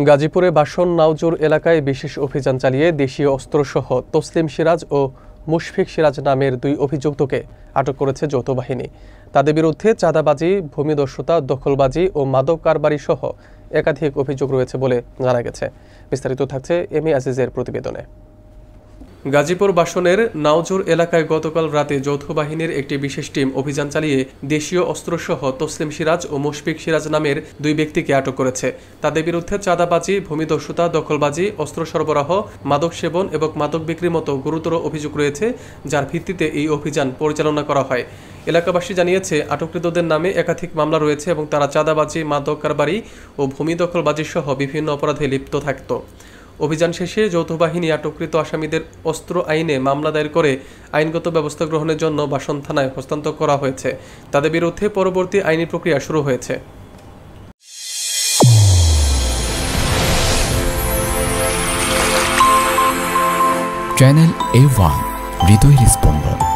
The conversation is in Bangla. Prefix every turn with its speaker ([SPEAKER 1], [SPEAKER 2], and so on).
[SPEAKER 1] গাজীপুরে বাসন নাওজুর এলাকায় বিশেষ অভিযান চালিয়ে দেশীয় অস্ত্রসহ তসলিম সিরাজ ও মুশফিক সিরাজ নামের দুই অভিযুক্তকে আটক করেছে যৌথ বাহিনী। তাদের বিরুদ্ধে চাঁদাবাজি, ভূমিদস্যুতা, দখলবাজি ও মাদক কারবারি সহ একাধিক অভিযোগ রয়েছে বলে জানা গেছে। বিস্তারিত থাকছে এম এ আজিজের প্রতিবেদনে। গাজীপুর বাসনের নাওজুর এলাকায় গতকাল রাতে যৌথ বাহিনীর একটি বিশেষ টিম অভিযান চালিয়ে দেশীয় অস্ত্রসহ তসলিম সিরাজ ও মুশফিক সিরাজ নামের দুই ব্যক্তিকে আটক করেছে। তাদের বিরুদ্ধে চাঁদাবাজি, ভূমিদস্যুতা, দখলবাজি, অস্ত্র সরবরাহ, মাদক সেবন এবং মাদক বিক্রির মতো গুরুতর অভিযোগ রয়েছে, যার ভিত্তিতে এই অভিযান পরিচালনা করা হয়। এলাকাবাসী জানিয়েছে, আটককৃতদের নামে একাধিক মামলা রয়েছে এবং তারা চাঁদাবাজি, মাদক কারবারি ও ভূমি দখলবাজি সহ বিভিন্ন অপরাধে লিপ্ত থাকত। অভিযান শেষে যৌথ বাহিনী আটককৃত আসামিদের অস্ত্র আইনে মামলা দায়ের করে আইনগত ব্যবস্থা গ্রহণের জন্য বাসন থানায় হস্তান্তর করা হয়েছে। তাদের বিরুদ্ধে পরবর্তী আইনি প্রক্রিয়া শুরু হয়েছে।
[SPEAKER 2] চ্যানেল A1 হৃদয়ের স্পন্দন।